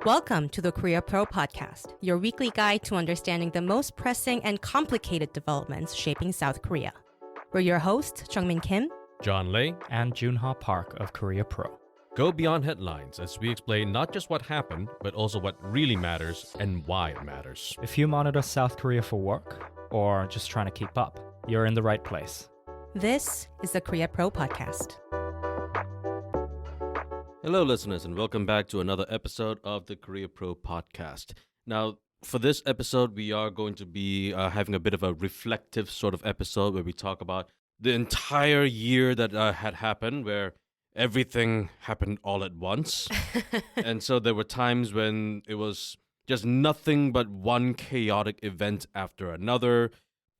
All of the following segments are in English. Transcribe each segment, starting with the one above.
Welcome to the Korea Pro Podcast, your weekly guide to understanding the most pressing and complicated developments shaping South Korea. We're your hosts, Jeongmin Kim, John Lei, and Joon Ha Park of Korea Pro. Go beyond headlines as we explain not just what happened, but also what really matters and why it matters. If you monitor South Korea for work or just trying to keep up, you're in the right place. This is the Korea Pro Podcast. Hello, listeners, and welcome back to another episode of the Korea Pro Podcast. Now, for this episode, we are going to be having a bit of a reflective sort of episode where we talk about the entire year that had happened, where everything happened all at once. And so there were times when it was just nothing but one chaotic event after another,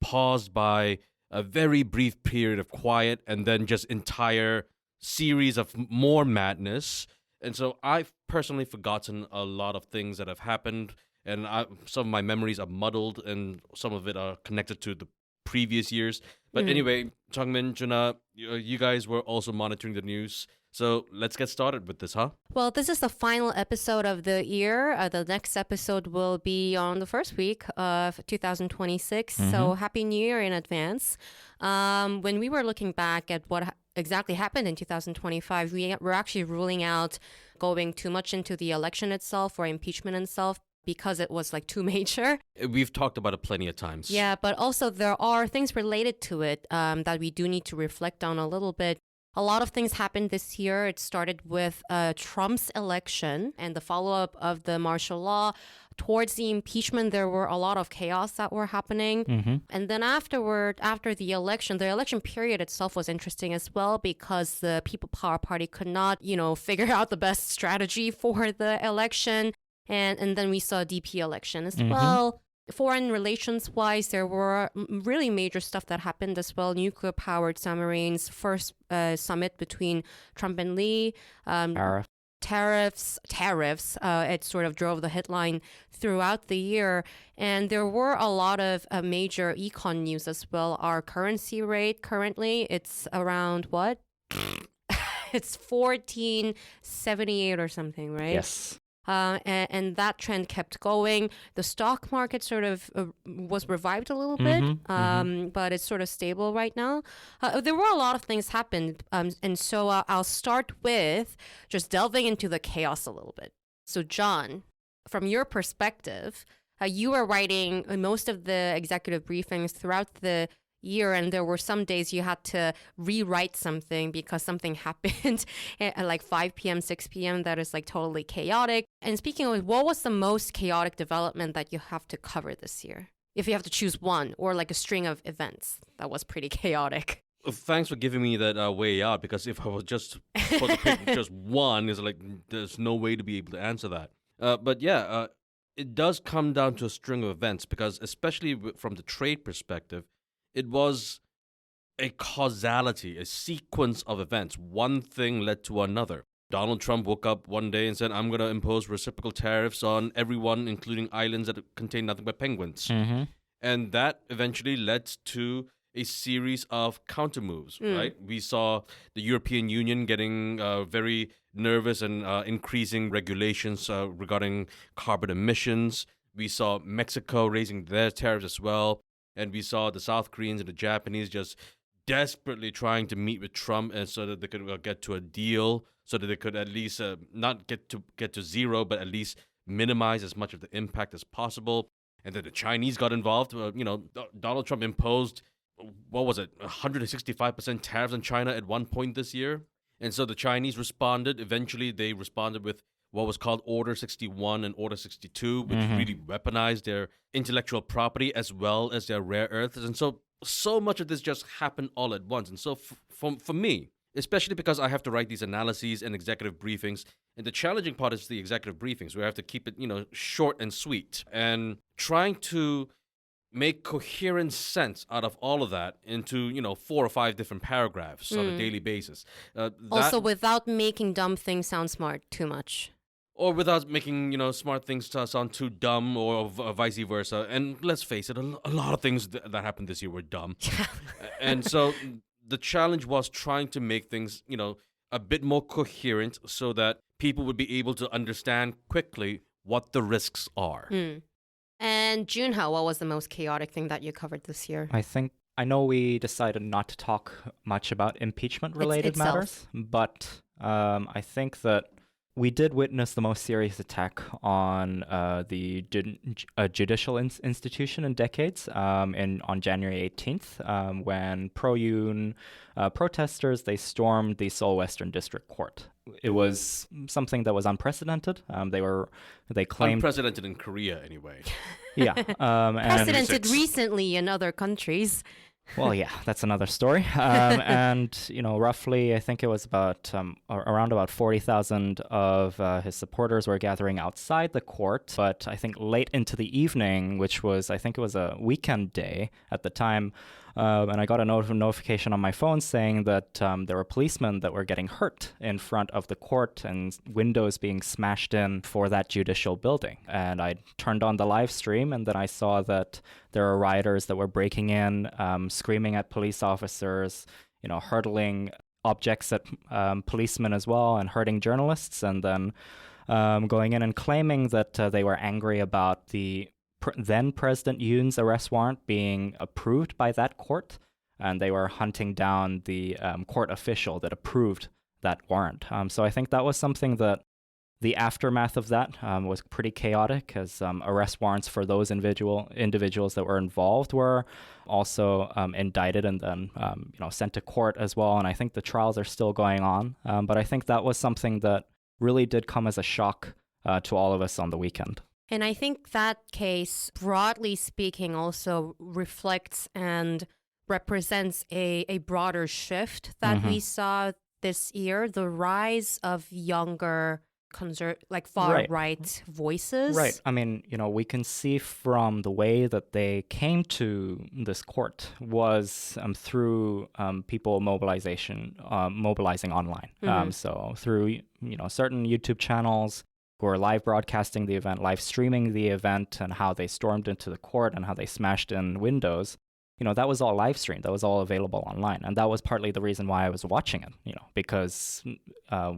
paused by a very brief period of quiet, and then just entire series of more madness. And so I've personally forgotten a lot of things that have happened, and some of my memories are muddled, and some of it are connected to the previous years. But anyway, Jeongmin, Juna, you guys were also monitoring the news. So let's get started with this, huh? Well, this is the final episode of the year. The next episode will be on the first week of 2026. So Happy New Year in advance. When we were looking back at what exactly happened in 2025, we were actually ruling out going too much into the election itself or impeachment itself, because it was like too major. We've talked about it plenty of times. Yeah, but also there are things related to it that we do need to reflect on a little bit. A lot of things happened this year. It started with Trump's election and the follow-up of the martial law. Towards the impeachment, there were a lot of chaos that were happening. And then after the election period itself was interesting as well, because the People Power Party could not, figure out the best strategy for the election. And then we saw a DP election as well. Foreign relations-wise, there were really major stuff that happened as well. Nuclear-powered submarines, first summit between Trump and Lee. Tariffs. It sort of drove the headline throughout the year. And there were a lot of major econ news as well. Our currency rate currently, it's around what? It's 1478 or something, right? Yes. And that trend kept going. The stock market sort of was revived a little bit, but it's sort of stable right now. There were a lot of things happened, and so I'll start with just delving into the chaos a little bit. So John, from your perspective, you were writing most of the executive briefings throughout the year, and there were some days you had to rewrite something because something happened at like 5 p.m., 6 p.m. that is like totally chaotic. And speaking of, what was the most chaotic development that you have to cover this year? If you have to choose one, or like a string of events that was pretty chaotic. Thanks for giving me that way out, because if I was just supposed to pick just one, it's like there's no way to be able to answer that. But yeah, it does come down to a string of events, because especially from the trade perspective, it was a causality, a sequence of events. One thing led to another. Donald Trump woke up one day and said, I'm going to impose reciprocal tariffs on everyone, including islands that contain nothing but penguins. And that eventually led to a series of counter moves, right? We saw the European Union getting very nervous and increasing regulations regarding carbon emissions. We saw Mexico raising their tariffs as well. And we saw the South Koreans and the Japanese just desperately trying to meet with Trump, and so that they could get to a deal, so that they could at least not get to zero, but at least minimize as much of the impact as possible. And then the Chinese got involved. Donald Trump imposed, 165% tariffs on China at one point this year. And so the Chinese responded. Eventually, they responded with what was called Order 61 and Order 62, which really weaponized their intellectual property as well as their rare earths. And so much of this just happened all at once. And so for me, especially because I have to write these analyses and executive briefings, and the challenging part is the executive briefings, where I have to keep it, short and sweet, and trying to make coherent sense out of all of that into, 4 or 5 different paragraphs on a daily basis. Also, without making dumb things sound smart too much. Or without making, smart things sound too dumb, or vice versa. And let's face it, a lot of things that happened this year were dumb. And so the challenge was trying to make things, a bit more coherent, so that people would be able to understand quickly what the risks are. And Joon Ha, what was the most chaotic thing that you covered this year? I know we decided not to talk much about impeachment-related matters, but I think that we did witness the most serious attack on the judicial institution in decades on January 18th when pro-Yoon protesters, they stormed the Seoul Western District Court. It was something that was unprecedented. They claimed... Unprecedented in Korea, anyway. Yeah. Precedented recently in other countries. Well, yeah, that's another story. And, roughly, I think it was around about 40,000 of his supporters were gathering outside the court. But I think late into the evening, I think it was a weekend day at the time, and I got a notification on my phone saying that there were policemen that were getting hurt in front of the court and windows being smashed in for that judicial building. And I turned on the live stream, and then I saw that there were rioters that were breaking in, screaming at police officers, hurtling objects at policemen as well, and hurting journalists, and then going in and claiming that they were angry about the then President Yoon's arrest warrant being approved by that court, and they were hunting down the court official that approved that warrant. So I think that was something that the aftermath of that was pretty chaotic, as arrest warrants for those individuals that were involved were also indicted and then sent to court as well. And I think the trials are still going on. But I think that was something that really did come as a shock to all of us on the weekend. And I think that case, broadly speaking, also reflects and represents a broader shift that we saw this year, the rise of younger far-right voices. Right. I mean, we can see from the way that they came to this court was through people mobilizing online. So through, certain YouTube channels who are live broadcasting the event, live streaming the event, and how they stormed into the court and how they smashed in windows. That was all live streamed. That was all available online. And that was partly the reason why I was watching it, because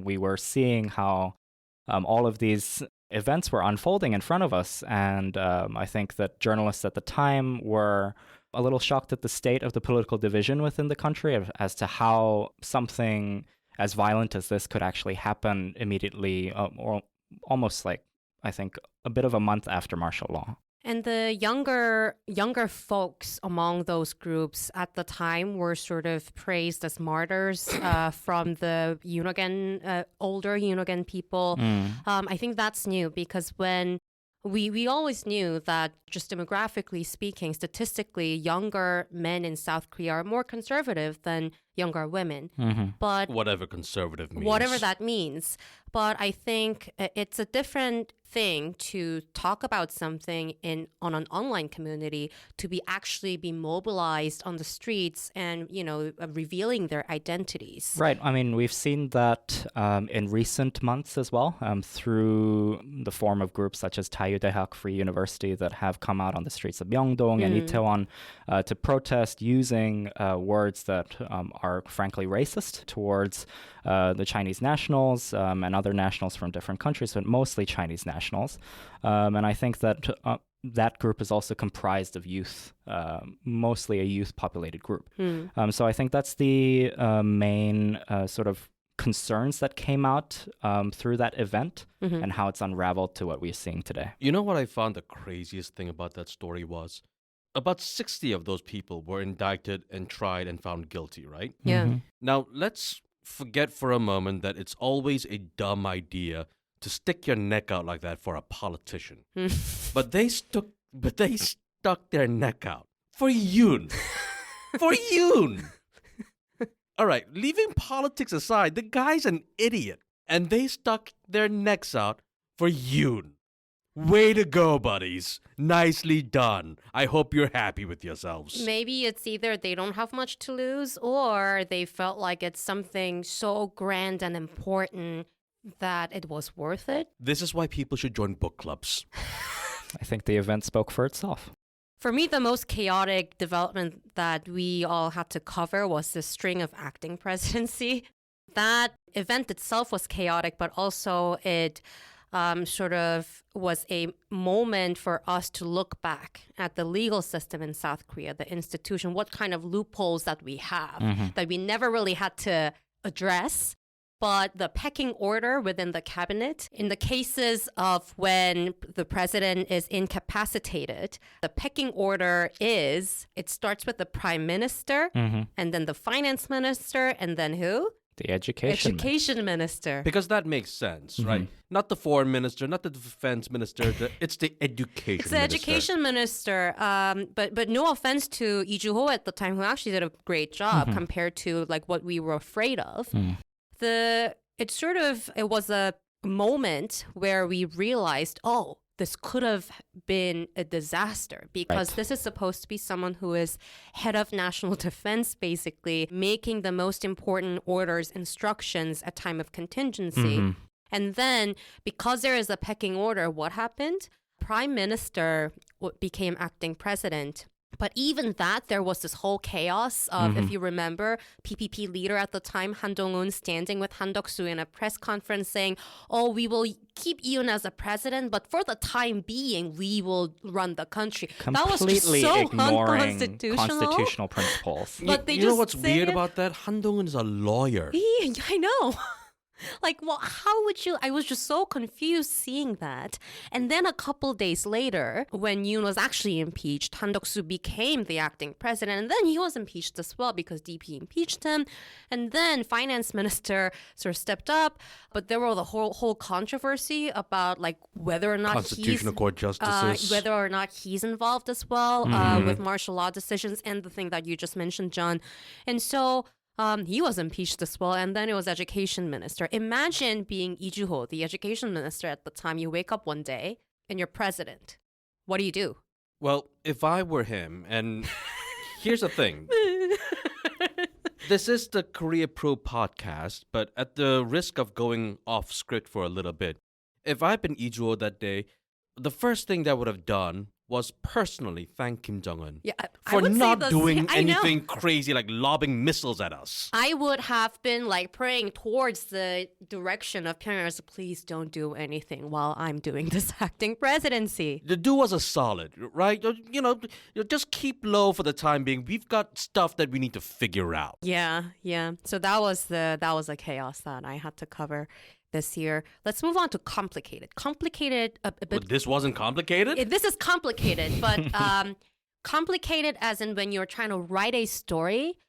we were seeing how all of these events were unfolding in front of us. And I think that journalists at the time were a little shocked at the state of the political division within the country as to how something as violent as this could actually happen immediately, or almost I think, a bit of a month after martial law. And the younger folks among those groups at the time were sort of praised as martyrs from the older Yoon people. I think that's new, because when we always knew that, just demographically speaking, statistically, younger men in South Korea are more conservative than younger women. But whatever conservative means. Whatever that means. But I think it's a different thing to talk about something on an online community, to be mobilized on the streets and, revealing their identities. Right. I mean, we've seen that in recent months as well, through the form of groups such as Taeyu Free University that have come out on the streets of Myeongdong and Itaewon to protest using words that are frankly racist towards the Chinese nationals and other nationals from different countries, but mostly Chinese nationals. And I think that that group is also comprised of youth, mostly a youth-populated group. So I think that's the main sort of concerns that came out through that event and how it's unraveled to what we're seeing today. You know what I found the craziest thing about that story was? About 60 of those people were indicted and tried and found guilty, right? Yeah. Now, let's forget for a moment that it's always a dumb idea to stick your neck out like that for a politician. But they stuck their neck out for Yoon. For Yoon! All right, leaving politics aside, the guy's an idiot. And they stuck their necks out for Yoon. Way to go, buddies. Nicely done. I hope you're happy with yourselves. Maybe it's either they don't have much to lose, or they felt like it's something so grand and important that it was worth it. This is why people should join book clubs. I think the event spoke for itself. For me, the most chaotic development that we all had to cover was the string of acting presidency. That event itself was chaotic, but also it sort of was a moment for us to look back at the legal system in South Korea, the institution, what kind of loopholes that we have that we never really had to address. But the pecking order within the cabinet, in the cases of when the president is incapacitated, the pecking order is, it starts with the prime minister, and then the finance minister, and then who? The education minister. Because that makes sense, right? Not the foreign minister, not the defense minister. It's the education It's the minister. education minister. But no offense to Lee Joo-ho at the time, who actually did a great job compared to like what we were afraid of. It was a moment where we realized, oh, this could have been a disaster because this is supposed to be someone who is head of national defense, basically making the most important orders, instructions at time of contingency. And then because there is a pecking order, what happened? Prime Minister became acting president. But even that, there was this whole chaos of, if you remember, PPP leader at the time, Han Dong-un, standing with Han Duck-soo in a press conference saying, oh, we will keep Yoon as a president, but for the time being, we will run the country. Completely that was just so ignoring unconstitutional. Constitutional principles. But they you know just what's say weird it. about that? Han Dong-un is a lawyer. I know. Like, well, how would you? I was just so confused seeing that. And then a couple days later, when Yoon was actually impeached, Han Duck-soo became the acting president. And then he was impeached as well because DP impeached him. And then finance minister sort of stepped up. But there were the whole controversy about like whether or not Constitutional Court justices. whether or not he's involved as well with martial law decisions and the thing that you just mentioned, John. And so he was impeached as well, and then it was education minister. Imagine being Lee Joo-ho, the education minister at the time. You wake up one day and you're president. What do you do? Well, if I were him, and here's the thing. This is the Korea Pro podcast, but at the risk of going off script for a little bit, if I'd been Lee Joo-ho that day, the first thing that I would have done was personally thank Kim Jong-un for not doing anything crazy like lobbing missiles at us. I would have been like praying towards the direction of Pyongyang, so please don't do anything while I'm doing this acting presidency. Do us a solid, right? You know, just keep low for the time being. We've got stuff that we need to figure out. Yeah. So that was a chaos that I had to cover this year. Let's move on to complicated. Complicated a bit. But this wasn't complicated? This is complicated, but complicated as in when you're trying to write a story,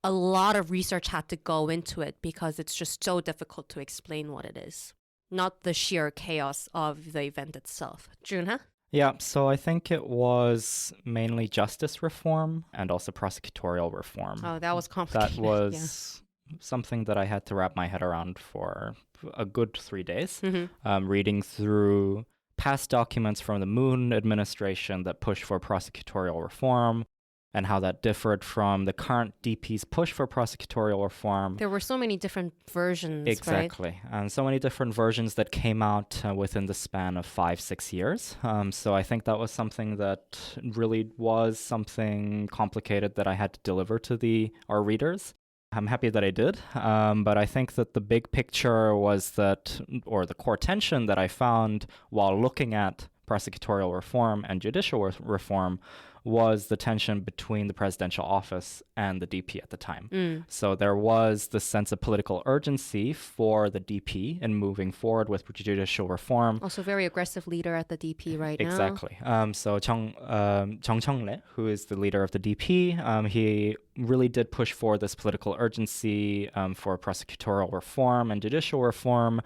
a lot of research had to go into it because it's just so difficult to explain what it is. Not the sheer chaos of the event itself. Joon Ha? Yeah, so I think it was mainly justice reform and also prosecutorial reform. Oh, that was complicated. That was something that I had to wrap my head around for a good 3 days, reading through past documents from the Moon administration that pushed for prosecutorial reform and how that differed from the current DP's push for prosecutorial reform. There were so many different versions, Exactly. right? And so many different versions that came out within the span of 5-6 years. So I think that was something that really was something complicated that I had to deliver to our readers. I'm happy that I did, but I think that the big picture was that, or the core tension that I found while looking at prosecutorial reform and judicial reform was the tension between the presidential office and the DP at the time. So there was this sense of political urgency for the DP in moving forward with judicial reform. Also very aggressive leader at the DP right now. Exactly. So Jung Chong-le, who is the leader of the DP, he really did push for this political urgency for prosecutorial reform and judicial reform,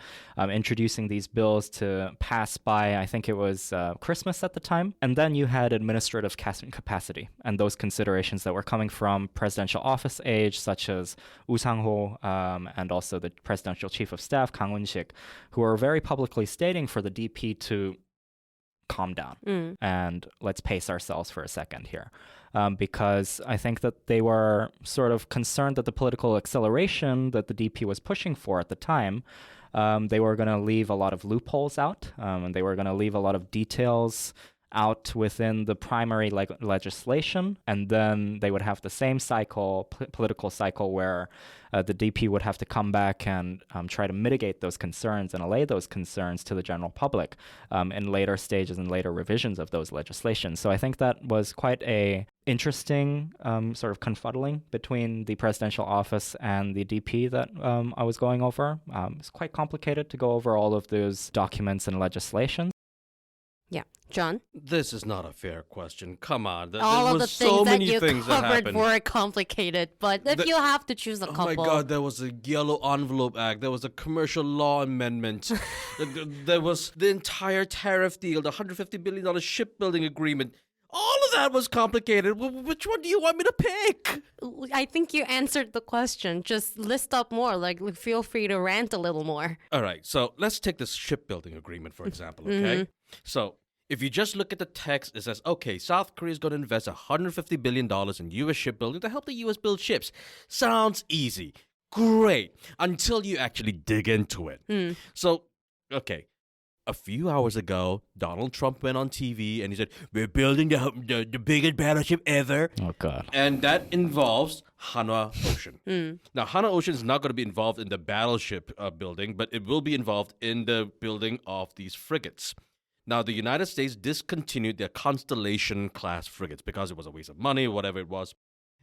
introducing these bills to pass by, I think it was Christmas at the time. And then you had administrative capacity and those considerations that were coming from presidential office age, such as Woo Sang-ho and also the presidential chief of staff, Kang Eun-sik, who were very publicly stating for the DP to calm down and let's pace ourselves for a second here. Because I think that they were sort of concerned that the political acceleration that the DP was pushing for at the time, they were going to leave a lot of loopholes out, and they were going to leave a lot of details out within the primary legislation, and then they would have the same cycle, political cycle, where the DP would have to come back and try to mitigate those concerns and allay those concerns to the general public in later stages and later revisions of those legislations. So I think that was quite a interesting sort of confuddling between the presidential office and the DP that I was going over. It's quite complicated to go over all of those documents and legislation. Yeah. John? This is not a fair question. Come on. All there of the was so things that many you things that covered happened. were complicated, but if you have to choose a Oh couple... my God, there was a Yellow Envelope Act. There was a Commercial Law Amendment. There was the entire tariff deal, the $150 billion shipbuilding agreement. All of that was complicated. Which one do you want me to pick? I think you answered the question. Just list up more. Like, feel free to rant a little more. All right, so let's take this shipbuilding agreement, for example, okay? So if you just look at the text, it says, okay, South Korea is going to invest $150 billion in U.S. shipbuilding to help the U.S. build ships. Sounds easy. Great. Until you actually dig into it. So, okay. A few hours ago, Donald Trump went on TV and he said, we're building the biggest battleship ever. Oh, God. And that involves Hanwha Ocean. Now, Hanwha Ocean is not going to be involved in the battleship building, but it will be involved in the building of these frigates. Now, the United States discontinued their Constellation-class frigates because it was a waste of money, whatever it was.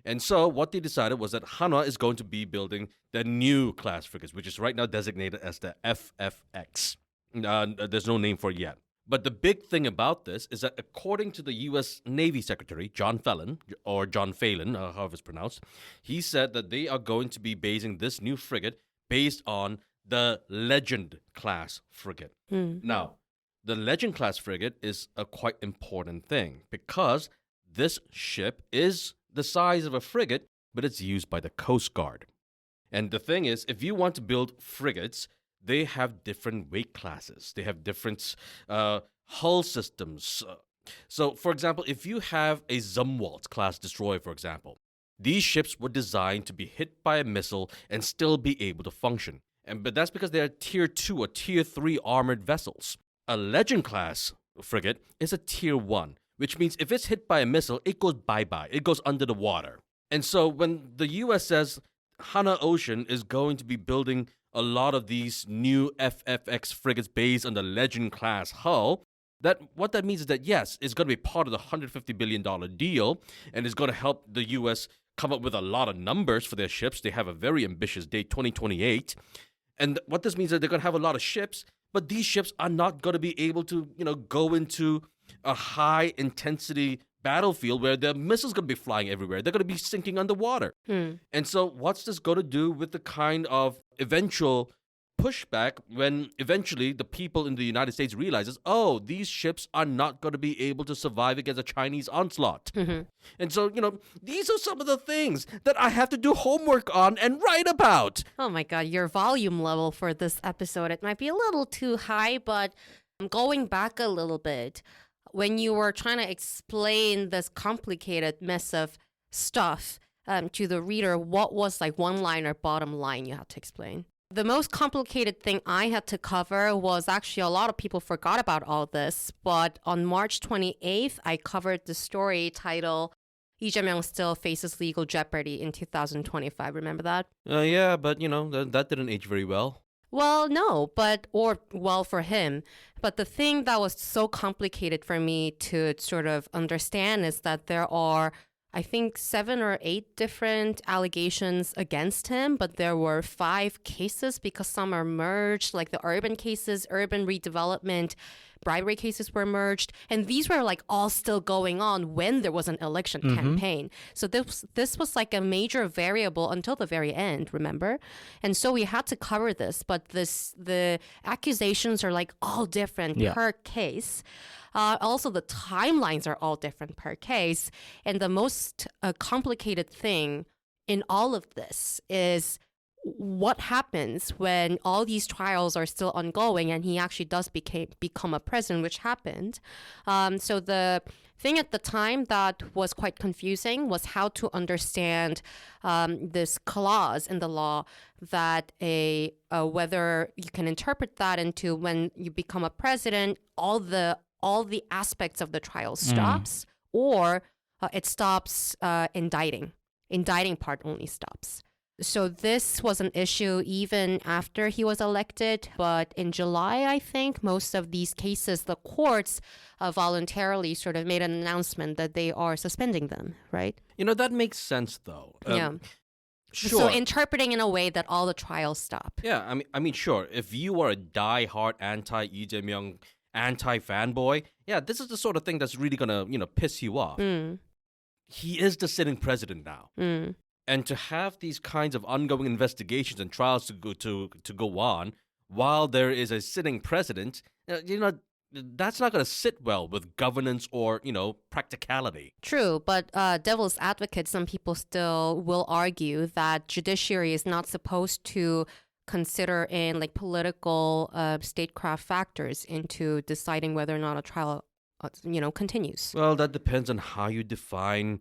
And so what they decided was that Hanwha is going to be building the new class frigates, which is right now designated as the FFX. There's no name for it yet. But the big thing about this is that according to the U.S. Navy Secretary, John Phelan, however it's pronounced, he said that they are going to be basing this new frigate based on the Legend class frigate. Now, the Legend class frigate is a quite important thing because this ship is the size of a frigate, but it's used by the Coast Guard. And the thing is, if you want to build frigates, they have different weight classes. They have different hull systems. So, for example, if you have a Zumwalt class destroyer, for example, these ships were designed to be hit by a missile and still be able to function. But that's because they're Tier 2 or Tier 3 armored vessels. A Legend class frigate is a Tier 1, which means if it's hit by a missile, it goes bye-bye. It goes under the water. And so when the U.S. says Hanwha Ocean is going to be building a lot of these new FFX frigates based on the Legend class hull, what that means is that, yes, it's going to be part of the $150 billion deal, and it's going to help the U.S. come up with a lot of numbers for their ships. They have a very ambitious date, 2028. And what this means is that they're going to have a lot of ships, but these ships are not going to be able to, go into a high-intensity battlefield where the missiles going to be flying everywhere. They're going to be sinking underwater. And so what's this going to do with the kind of eventual pushback when eventually the people in the United States realizes, oh, these ships are not going to be able to survive against a Chinese onslaught. And so, these are some of the things that I have to do homework on and write about. Oh my God, your volume level for this episode, it might be a little too high, but going back a little bit, when you were trying to explain this complicated mess of stuff to the reader, what was like one line or bottom line you had to explain? The most complicated thing I had to cover was actually a lot of people forgot about all this, but on March 28th, I covered the story titled Lee Jae-myung Still Faces Legal Jeopardy in 2025. Remember that? Yeah, but that didn't age very well. Well, no, or well for him. But the thing that was so complicated for me to sort of understand is that there are, I think, 7 or 8 different allegations against him, but there were 5 cases because some are merged, like the urban cases, urban redevelopment, bribery cases were merged, and these were like all still going on when there was an election campaign. So this was like a major variable until the very end, remember? And so we had to cover this, but the accusations are like all different per case. Also, the timelines are all different per case. And the most complicated thing in all of this is what happens when all these trials are still ongoing and he actually does become a president, which happened. So the thing at the time that was quite confusing was how to understand this clause in the law that whether you can interpret that into when you become a president, all the all the aspects of the trial stops, or it stops indicting. Indicting part only stops. So this was an issue even after he was elected. But in July, I think, most of these cases, the courts voluntarily sort of made an announcement that they are suspending them, right? That makes sense, though. Yeah. Sure. So interpreting in a way that all the trials stop. Yeah, I mean, sure. If you are a die-hard anti-Lee Jae-myung, anti-fanboy, yeah, this is the sort of thing that's really gonna, piss you off. He is the sitting president now. And to have these kinds of ongoing investigations and trials to go on while there is a sitting president, that's not going to sit well with governance or, practicality. True, but devil's advocate, some people still will argue that judiciary is not supposed to consider in like political statecraft factors into deciding whether or not a trial, continues. Well, that depends on how you define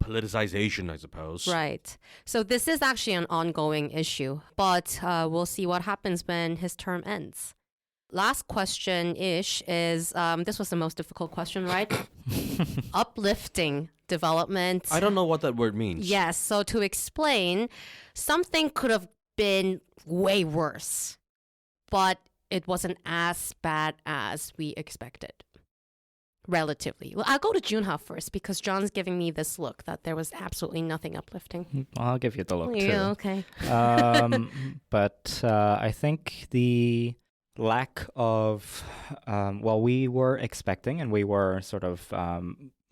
politicization, I suppose. Right. So this is actually an ongoing issue, but we'll see what happens when his term ends. Last question-ish is, this was the most difficult question, right? Uplifting development. I don't know what that word means. Yes. So to explain, something could have been way worse, but it wasn't as bad as we expected. Relatively. Well, I'll go to Joon Ha first because John's giving me this look that there was absolutely nothing uplifting. Well, I'll give you the look too. Yeah, okay. But I think the lack of, we were expecting and we were sort of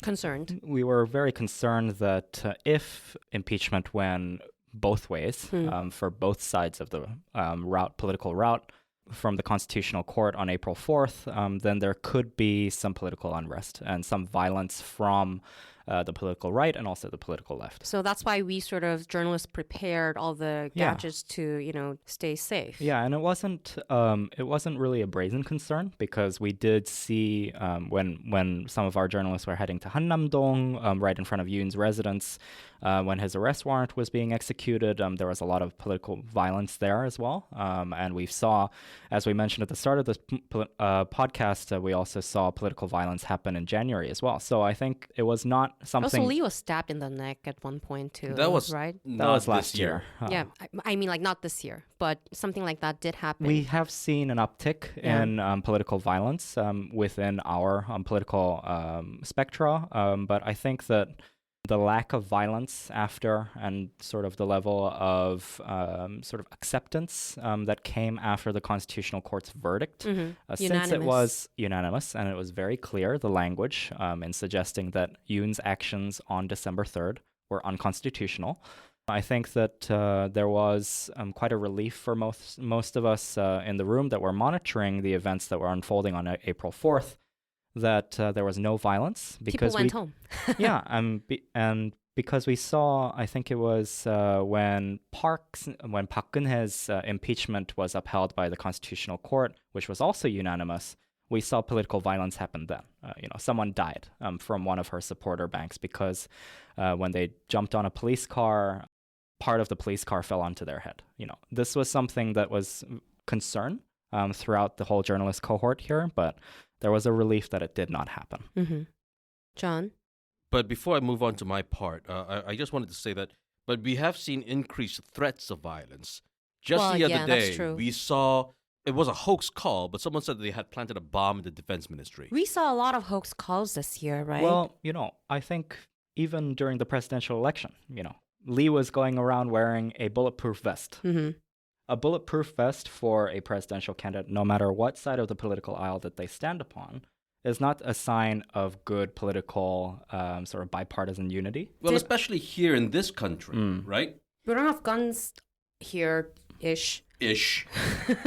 concerned. We were very concerned that if impeachment went both ways for both sides of the political route, from the Constitutional Court on April 4th, then there could be some political unrest and some violence from the political right and also the political left. So that's why we journalists prepared all the gadgets to, stay safe. Yeah, and it wasn't really a brazen concern because we did see when some of our journalists were heading to Hannam-dong, right in front of Yoon's residence, when his arrest warrant was being executed, there was a lot of political violence there as well. And we saw, as we mentioned at the start of this podcast, we also saw political violence happen in January as well. So I think it was not something... Also, Lee was stabbed in the neck at one point too. That was right? That was last year. Yeah, I mean, like not this year, but something like that did happen. We have seen an uptick in political violence within our political spectra, but I think that the lack of violence after and sort of the level of sort of acceptance that came after the Constitutional Court's verdict, since it was unanimous and it was very clear, the language in suggesting that Yoon's actions on December 3rd were unconstitutional. I think that there was quite a relief for most of us in the room that were monitoring the events that were unfolding on April 4th, that there was no violence because people went home. Yeah, and because we saw, I think it was when Park Geun-hye's impeachment was upheld by the Constitutional Court, which was also unanimous, we saw political violence happen then. Someone died from one of her supporter banks because when they jumped on a police car, part of the police car fell onto their head. This was something that was concern throughout the whole journalist cohort here, but there was a relief that it did not happen. Mm-hmm. John? But before I move on to my part, I just wanted to say that, but we have seen increased threats of violence. Just the other day, we saw, it was a hoax call, but someone said that they had planted a bomb in the defense ministry. We saw a lot of hoax calls this year, right? Well, I think even during the presidential election, Lee was going around wearing a bulletproof vest. Mm-hmm. A bulletproof vest for a presidential candidate, no matter what side of the political aisle that they stand upon, is not a sign of good political sort of bipartisan unity. Well, especially here in this country, right? We don't have guns here-ish.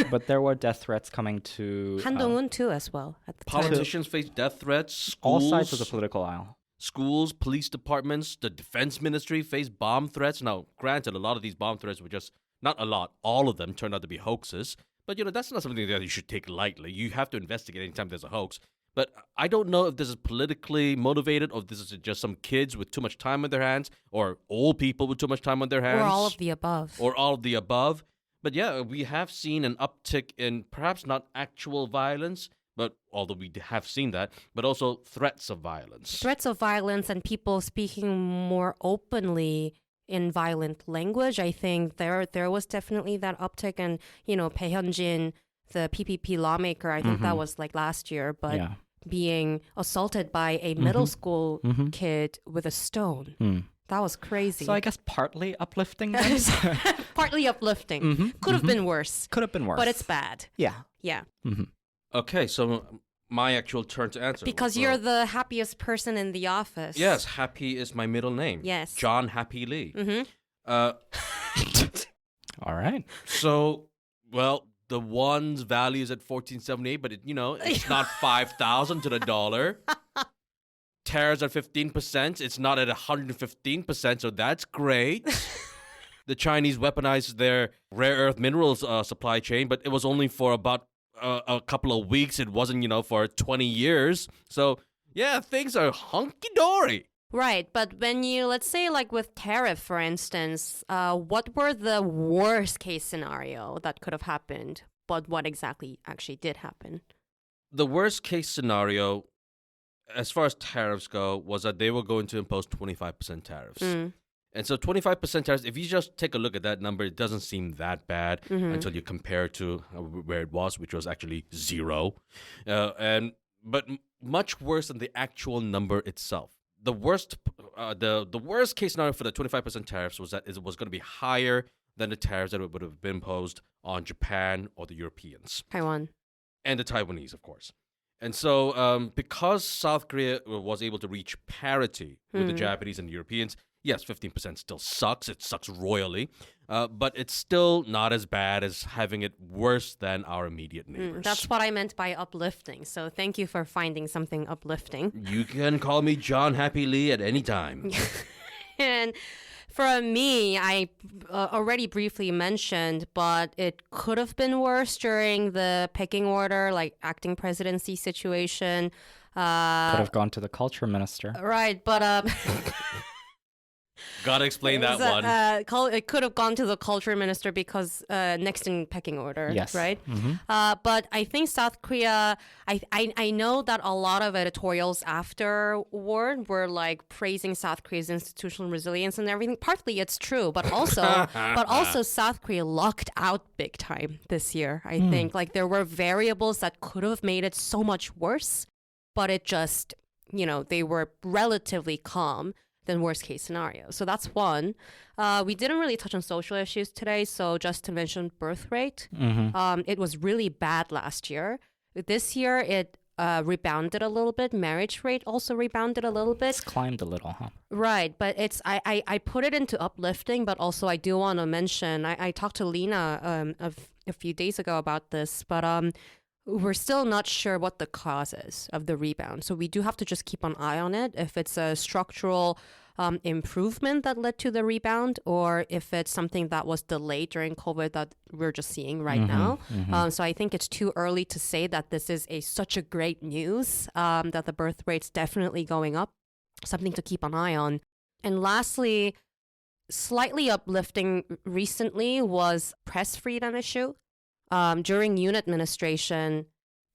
But there were death threats coming to... Han Dong-un too as well. At the politicians face death threats. Schools, all sides of the political aisle. Schools, police departments, the defense ministry face bomb threats. Now, granted, a lot of these bomb threats were just... Not a lot. All of them turned out to be hoaxes. But, that's not something that you should take lightly. You have to investigate anytime there's a hoax. But I don't know if this is politically motivated or if this is just some kids with too much time on their hands or old people with too much time on their hands. Or all of the above. But, yeah, we have seen an uptick in perhaps not actual violence, But although we have seen that, but also threats of violence. Threats of violence and people speaking more openly in violent language. I think there was definitely that uptick. And, Bae Hyun-jin, the PPP lawmaker, I think that was like last year, but being assaulted by a middle school kid with a stone. That was crazy. So I guess partly uplifting then? Partly uplifting. Could have been worse. Could have been worse. But it's bad. Yeah. Yeah. Okay, so my actual turn to answer. Because you're the happiest person in the office. Yes, Happy is my middle name. Yes. John Happy Lee. All right. So, well, the one's value is at 1478, but it's not 5,000 to the dollar. Tariffs at 15%. It's not at 115%, so that's great. The Chinese weaponized their rare earth minerals supply chain, but it was only for about a couple of weeks. It wasn't, for 20 years. So, yeah, things are hunky-dory. Right, but when let's say like with tariff, for instance, what were the worst case scenario that could have happened? But what exactly actually did happen? The worst case scenario, as far as tariffs go, was that they were going to impose 25% tariffs. And so 25% tariffs, if you just take a look at that number, it doesn't seem that bad until you compare it to where it was, which was actually 0. But much worse than the actual number itself. The worst case scenario for the 25% tariffs was that it was going to be higher than the tariffs that would have been imposed on Japan or the Europeans. Taiwan. And the Taiwanese, of course. And so because South Korea was able to reach parity with the Japanese and the Europeans, yes, 15% still sucks. It sucks royally. But it's still not as bad as having it worse than our immediate neighbors. That's what I meant by uplifting. So thank you for finding something uplifting. You can call me John Happy Lee at any time. And for me, I already briefly mentioned, but it could have been worse during the pecking order, like acting presidency situation. Could have gone to the culture minister. Right, but... Gotta explain that one. It could have gone to the culture minister because next in pecking order, yes. Right? But I think South Korea, I know that a lot of editorials afterward were like praising South Korea's institutional resilience and everything. Partly it's true, but also South Korea lucked out big time this year. I think like there were variables that could have made it so much worse, but it just, they were relatively calm than worst case scenario. So that's one. We didn't really touch on social issues today. So just to mention birth rate, it was really bad last year. This year, it rebounded a little bit. Marriage rate also rebounded a little bit. It's climbed a little, huh? Right. But I put it into uplifting, but also I do want to mention, I talked to Lena a few days ago about this, but we're still not sure what the cause is of the rebound. So we do have to just keep an eye on it. If it's a structural improvement that led to the rebound, or if it's something that was delayed during COVID that we're just seeing right now. So I think it's too early to say that this is such a great news, that the birth rate's definitely going up. Something to keep an eye on. And lastly, slightly uplifting recently was press freedom issue. During Yoon administration,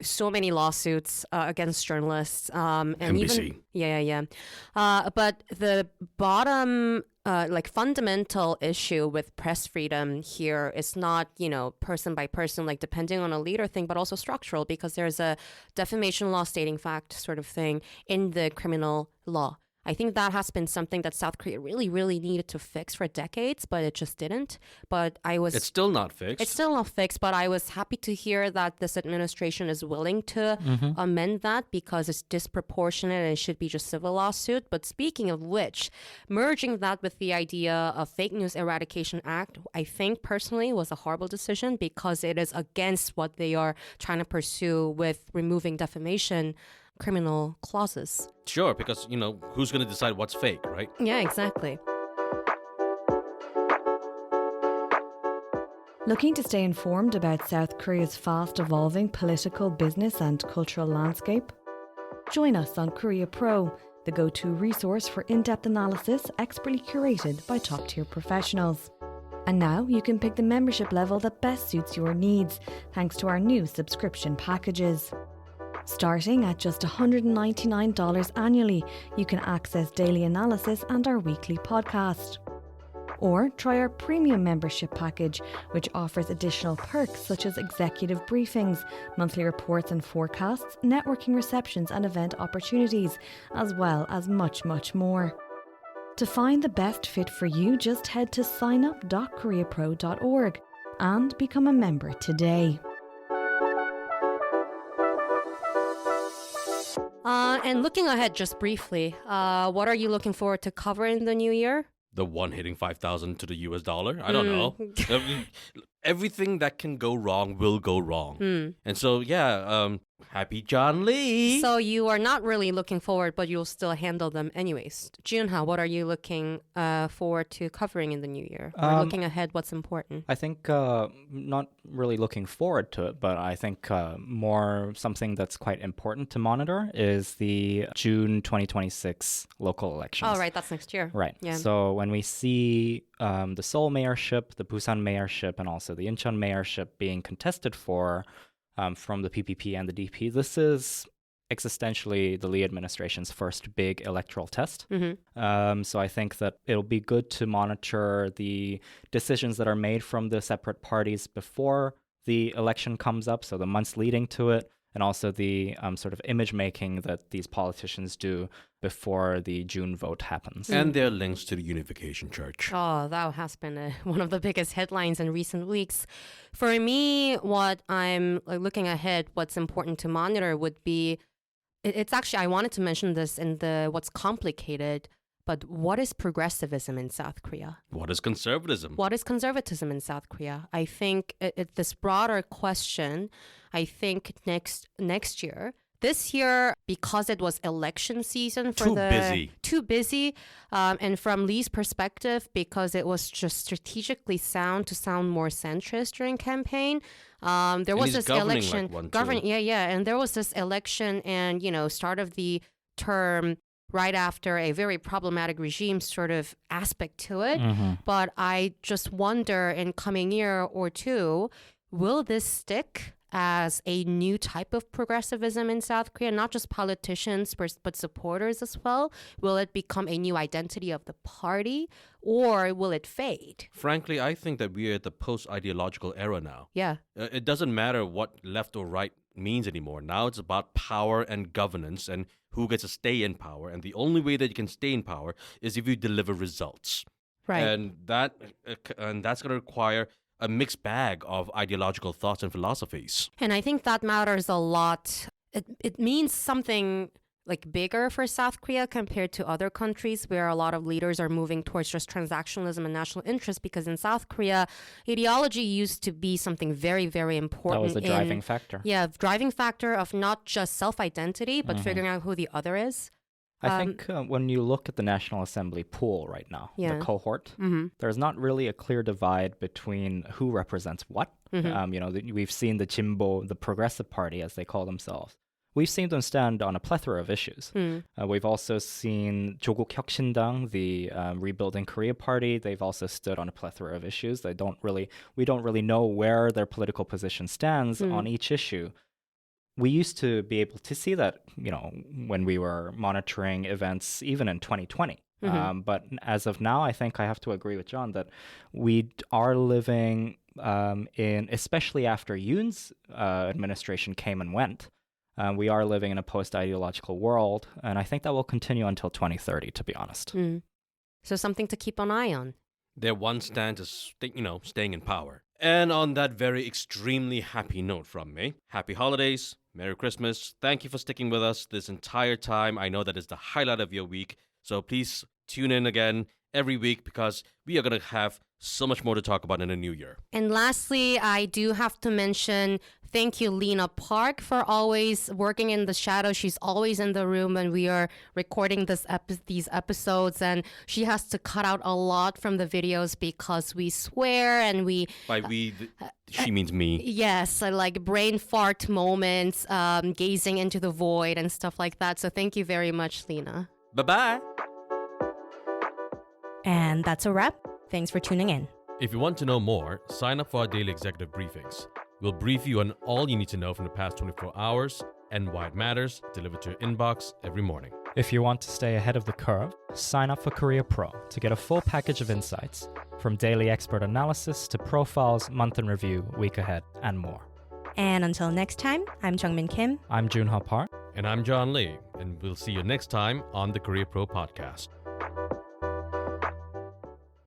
so many lawsuits against journalists. And NBC. Even, but the bottom, fundamental issue with press freedom here is not, person by person, like depending on a leader thing, but also structural, because there's a defamation law stating fact sort of thing in the criminal law. I think that has been something that South Korea really, really needed to fix for decades, but it just didn't. It's still not fixed. It's still not fixed, but I was happy to hear that this administration is willing to amend that because it's disproportionate and it should be just civil lawsuit. But speaking of which, merging that with the idea of Fake News Eradication Act, I think personally was a horrible decision because it is against what they are trying to pursue with removing defamation criminal clauses. Sure, because, who's going to decide what's fake, right? Yeah, exactly. Looking to stay informed about South Korea's fast-evolving political, business and cultural landscape? Join us on Korea Pro, the go-to resource for in-depth analysis expertly curated by top-tier professionals. And now you can pick the membership level that best suits your needs, thanks to our new subscription packages. Starting at just $199 annually, you can access daily analysis and our weekly podcast. Or try our premium membership package, which offers additional perks such as executive briefings, monthly reports and forecasts, networking receptions and event opportunities, as well as much, much more. To find the best fit for you, just head to signup.koreapro.org and become a member today. And looking ahead just briefly, what are you looking forward to cover in the new year? The one hitting 5,000 to the US dollar? I don't know. I mean, everything that can go wrong will go wrong. And so, happy John Lee. So you are not really looking forward, but you'll still handle them anyways. Joon Ha, what are you looking forward to covering in the new year? Or looking ahead, what's important? I think not really looking forward to it, but I think more something that's quite important to monitor is the June 2026 local elections. Oh, right. That's next year. Right. Yeah. So when we see the Seoul mayorship, the Busan mayorship, and also the Incheon mayorship being contested for from the PPP and the DP, this is existentially the Lee administration's first big electoral test. So I think that it'll be good to monitor the decisions that are made from the separate parties before the election comes up, so the months leading to it, and also the sort of image making that these politicians do before the June vote happens. And their links to the Unification Church. Oh, that has been one of the biggest headlines in recent weeks. For me, what I'm looking ahead, what's important to monitor would be, it's actually, I wanted to mention this in the what's complicated, but what is progressivism in South Korea? What is conservatism? What is conservatism in South Korea? I think this broader question, I think next year, this year, because it was election season for too busy. And from Lee's perspective, because it was just strategically sound to sound more centrist during campaign. There was this election. And there was this election and, start of the term right after a very problematic regime sort of aspect to it. But I just wonder in coming year or two, will this stick as a new type of progressivism in South Korea, not just politicians, but supporters as well? Will it become a new identity of the party, or will it fade? Frankly, I think that we are at the post-ideological era now. Yeah. It doesn't matter what left or right means anymore. Now it's about power and governance and who gets to stay in power. And the only way that you can stay in power is if you deliver results. Right. And that's going to require a mixed bag of ideological thoughts and philosophies. And I think that matters a lot. It means something like bigger for South Korea compared to other countries where a lot of leaders are moving towards just transactionalism and national interest, because in South Korea, ideology used to be something very, very important. That was the driving factor. Yeah, driving factor of not just self-identity, but figuring out who the other is. I think when you look at the National Assembly pool right now, the cohort, there's not really a clear divide between who represents what. We've seen the Jimbo, the Progressive Party, as they call themselves. We've seen them stand on a plethora of issues. We've also seen 조국 혁신당, the Rebuilding Korea Party. They've also stood on a plethora of issues. We don't really know where their political position stands on each issue. We used to be able to see that, when we were monitoring events, even in 2020. But as of now, I think I have to agree with John that we are living in, especially after Yoon's administration came and went, we are living in a post-ideological world. And I think that will continue until 2030, to be honest. So something to keep an eye on. Their one stand is, staying in power. And on that very extremely happy note from me, happy holidays, Merry Christmas. Thank you for sticking with us this entire time. I know that is the highlight of your week. So please tune in again every week, because we are going to have so much more to talk about in the new year. And lastly, I do have to mention, thank you, Lena Park, for always working in the shadow. She's always in the room when we are recording these episodes, and she has to cut out a lot from the videos because we swear and we... By we, she means me. Yes, like brain fart moments, gazing into the void and stuff like that. So thank you very much, Lena. Bye-bye. And that's a wrap. Thanks for tuning in. If you want to know more, sign up for our daily executive briefings. We'll brief you on all you need to know from the past 24 hours and why it matters, delivered to your inbox every morning. If you want to stay ahead of the curve, sign up for Korea Pro to get a full package of insights, from daily expert analysis to profiles, month in review, week ahead, and more. And until next time, I'm Jeongmin Kim. I'm Joon Ha Park. And I'm John Lee, and we'll see you next time on the Korea Pro Podcast.